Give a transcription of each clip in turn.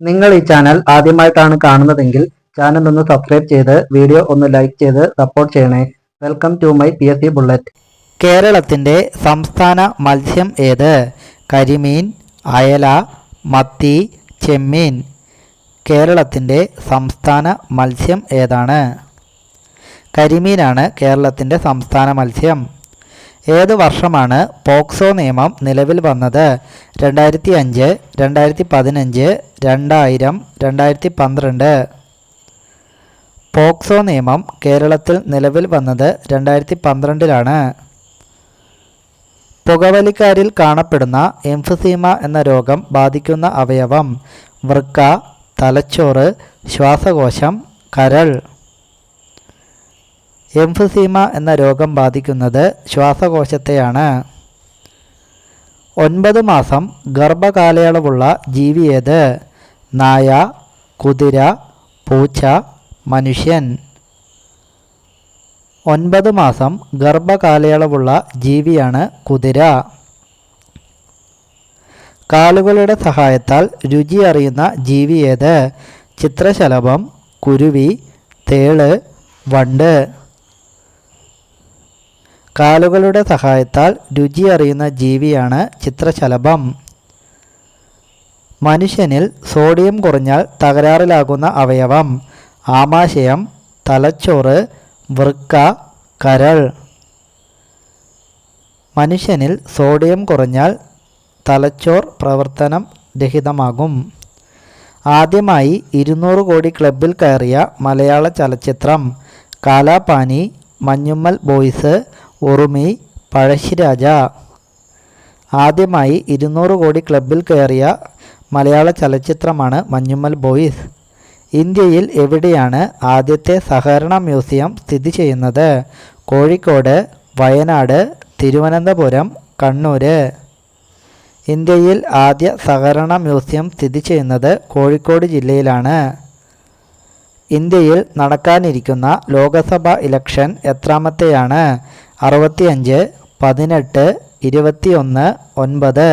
നിങ്ങൾ ഈ ചാനൽ ആദ്യമായിട്ടാണ് കാണുന്നതെങ്കിൽ ചാനൽ ഒന്ന് സബ്സ്ക്രൈബ് ചെയ്ത് വീഡിയോ ഒന്ന് ലൈക്ക് ചെയ്ത് സപ്പോർട്ട് ചെയ്യണേ. Welcome to my PSC bullet. കേരളത്തിൻ്റെ സംസ്ഥാന മത്സ്യം ഏത്? കരിമീൻ, അയല, മത്തി, ചെമ്മീൻ. കേരളത്തിൻ്റെ സംസ്ഥാന മത്സ്യം ഏതാണ്? കരിമീനാണ് കേരളത്തിൻ്റെ സംസ്ഥാന മത്സ്യം. ഏത് വർഷമാണ് പോക്സോ നിയമം നിലവിൽ വന്നത്? 2005, 2015, 2000, 2012. പോക്സോ നിയമം കേരളത്തിൽ നിലവിൽ വന്നത് 2012-ലാണ്. പുകവലിക്കാരിൽ കാണപ്പെടുന്ന എംഫിസീമ എന്ന രോഗം ബാധിക്കുന്ന അവയവം? വൃക്ക, തലച്ചോറ്, ശ്വാസകോശം, കരൾ. എംഫിസീമ എന്ന രോഗം ബാധിക്കുന്നത് ശ്വാസകോശത്തെയാണ്. 9 മാസം ഗർഭകാലയളവുള്ള ജീവി ഏത്? നായ, കുതിര, പൂച്ച, മനുഷ്യൻ. 9 മാസം ഗർഭകാലയളവുള്ള ജീവിയാണ് കുതിര. കാലുകളുടെ സഹായത്താൽ രുചി അറിയുന്ന ജീവി ഏത്? ചിത്രശലഭം, കുരുവി, തേള്, വണ്ട്. കാലുകളുടെ സഹായത്താൽ രുചി അറിയുന്ന ജീവിയാണ് ചിത്രശലഭം. മനുഷ്യനിൽ സോഡിയം കുറഞ്ഞാൽ തകരാറിലാകുന്ന അവയവം? ആമാശയം, തലച്ചോറ്, വൃക്ക, കരൾ. മനുഷ്യനിൽ സോഡിയം കുറഞ്ഞാൽ തലച്ചോർ പ്രവർത്തനം രഹിതമാകും. ആദ്യമായി 200 കോടി ക്ലബിൽ കയറിയ മലയാള ചലച്ചിത്രം? കാലാപാനി, മഞ്ഞുമ്മൽ ബോയ്സ്, ഉറുമി, പഴശ്ശിരാജ. ആദ്യമായി 200 കോടി ക്ലബിൽ കയറിയ മലയാള ചലച്ചിത്രമാണ് മഞ്ഞുമ്മൽ ബോയ്സ്. ഇന്ത്യയിൽ എവിടെയാണ് ആദ്യത്തെ സഹകരണ മ്യൂസിയം സ്ഥിതി ചെയ്യുന്നത്? കോഴിക്കോട്, വയനാട്, തിരുവനന്തപുരം, കണ്ണൂർ. ഇന്ത്യയിൽ ആദ്യ സഹകരണ മ്യൂസിയം സ്ഥിതി ചെയ്യുന്നത് കോഴിക്കോട് ജില്ലയിലാണ്. ഇന്ത്യയിൽ നടക്കാനിരിക്കുന്ന ലോക്സഭാ ഇലക്ഷൻ എത്രാമത്തെയാണ്? 65, 18, 21, 9.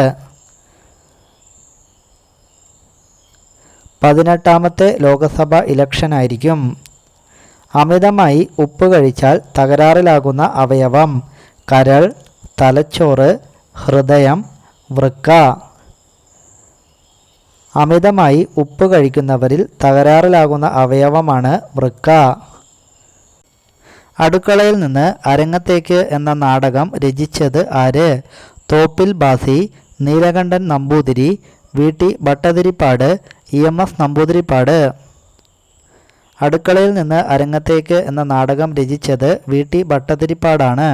18ാമത്തെ ലോക്സഭാ ഇലക്ഷനായിരിക്കും. അമിതമായി ഉപ്പ് കഴിച്ചാൽ തകരാറിലാകുന്ന അവയവം? കരൾ, തലച്ചോറ്, ഹൃദയം, വൃക്ക. അമിതമായി ഉപ്പ് കഴിക്കുന്നവരിൽ തകരാറിലാകുന്ന അവയവമാണ് വൃക്ക. അടുക്കളയിൽ നിന്ന് അരങ്ങത്തേക്ക് എന്ന നാടകം രചിച്ചത് ആര്? Thoppil Bhasi, Neelakantan Namboothiri, VT Bhattathiripad, EMS Namboodiripad. അടുക്കളയിൽ നിന്ന് അരങ്ങത്തേക്ക് എന്ന നാടകം രചിച്ചത് VT ഭട്ടതിരിപ്പാടാണ്.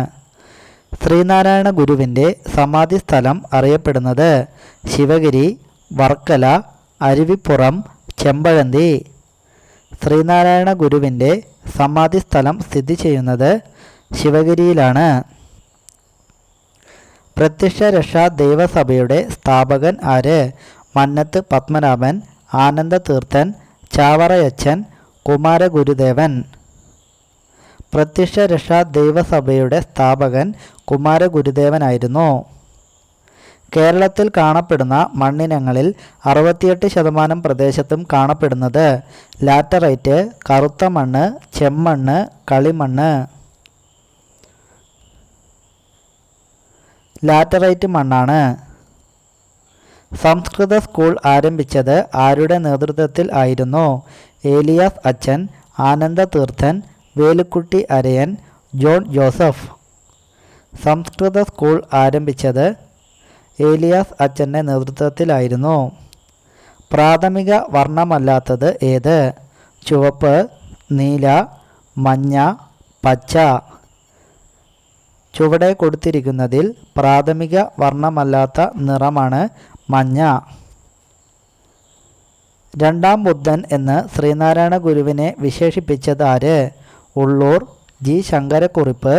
ശ്രീനാരായണ ഗുരുവിൻ്റെ സമാധി സ്ഥലം അറിയപ്പെടുന്നത്? ശിവഗിരി, വർക്കല, അരുവിപ്പുറം, ചെമ്പഴന്തി. ശ്രീനാരായണ ഗുരുവിൻ്റെ സമാധി സ്ഥലം സ്ഥിതി ചെയ്യുന്നത് ശിവഗിരിയിലാണ്. പ്രത്യക്ഷ രക്ഷാ ദൈവസഭയുടെ സ്ഥാപകൻ ആര്? മന്നത്ത് പത്മനാഭൻ, ആനന്ദതീർത്ഥൻ, ചാവറയച്ചൻ, കുമാരഗുരുദേവൻ. പ്രത്യക്ഷ രക്ഷാ ദൈവസഭയുടെ സ്ഥാപകൻ കുമാരഗുരുദേവനായിരുന്നു. കേരളത്തിൽ കാണപ്പെടുന്ന മണ്ണിനങ്ങളിൽ 68% പ്രദേശത്തും കാണപ്പെടുന്നത് ലാറ്ററൈറ്റ്, കറുത്ത മണ്ണ്, ചെമ്മണ്ണ്, കളിമണ്ണ്. ലാറ്ററൈറ്റ് മണ്ണാണ്. സംസ്കൃത സ്കൂൾ ആരംഭിച്ചത് ആരുടെ നേതൃത്വത്തിൽ ആയിരുന്നു? ഏലിയാസ് അച്ഛൻ, ആനന്ദതീർത്ഥൻ, വേലുക്കുട്ടി അരയൻ, ജോൺ ജോസഫ്. സംസ്കൃത സ്കൂൾ ആരംഭിച്ചത് ഏലിയാസ് അച്ഛൻ്റെ നേതൃത്വത്തിലായിരുന്നു. പ്രാഥമിക വർണ്ണമല്ലാത്തത് ഏത്? ചുവപ്പ്, നീല, മഞ്ഞ, പച്ച. ചുവടെ കൊടുത്തിരിക്കുന്നതിൽ പ്രാഥമിക വർണ്ണമല്ലാത്ത നിറമാണ് മഞ്ഞ. രണ്ടാം ബുദ്ധൻ എന്ന് ശ്രീനാരായണ ഗുരുവിനെ വിശേഷിപ്പിച്ചത് ആര്? ഉള്ളൂർ, G. ശങ്കരക്കുറുപ്പ്,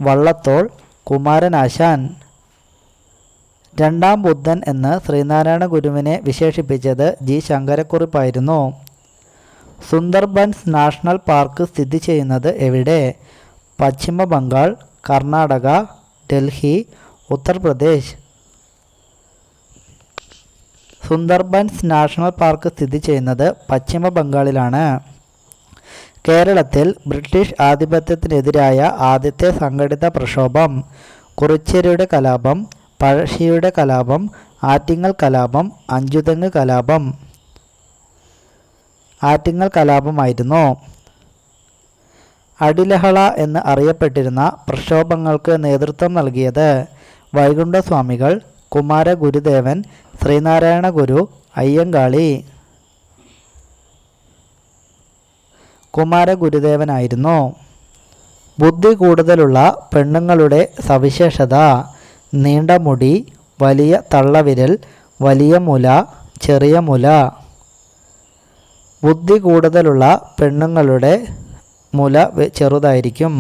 വള്ളത്തോൾ, കുമാരനാശാൻ. രണ്ടാം ബുദ്ധൻ എന്ന് ശ്രീനാരായണ ഗുരുവിനെ വിശേഷിപ്പിച്ചത് G. ശങ്കരക്കുറുപ്പായിരുന്നു. സുന്ദർബൻസ് നാഷണൽ പാർക്ക് സ്ഥിതി ചെയ്യുന്നത് എവിടെ? പശ്ചിമ ബംഗാൾ, കർണാടക, ഡൽഹി, ഉത്തർപ്രദേശ്. സുന്ദർബൻസ് നാഷണൽ പാർക്ക് സ്ഥിതി ചെയ്യുന്നത് പശ്ചിമ ബംഗാളിലാണ്. കേരളത്തിൽ ബ്രിട്ടീഷ് ആധിപത്യത്തിനെതിരായ ആദ്യത്തെ സംഘടിത പ്രക്ഷോഭം കുറിച്യരുടെ കലാപം, പഴശ്ശിയുടെ കലാപം, ആറ്റിങ്ങൽ കലാപം, അഞ്ചുതെങ്ങ് കലാപം. ആറ്റിങ്ങൽ കലാപമായിരുന്നു. അടിലഹള എന്ന് അറിയപ്പെട്ടിരുന്ന പ്രക്ഷോഭങ്ങൾക്ക് നേതൃത്വം നൽകിയത് വൈകുണ്ഠസ്വാമികൾ, കുമാരഗുരുദേവൻ, ശ്രീനാരായണ ഗുരു, അയ്യങ്കാളി. കുമാരഗുരുദേവനായിരുന്നു. ബുദ്ധി കൂടുതലുള്ള പെണ്ണുങ്ങളുടെ സവിശേഷത: നീണ്ട മുടി, വലിയ തള്ളവിരൽ, വലിയ മുല, ചെറിയ മുല. ബുദ്ധി കൂടുതലുള്ള പെണ്ണുങ്ങളുടെ മുല ചെറുതായിരിക്കും.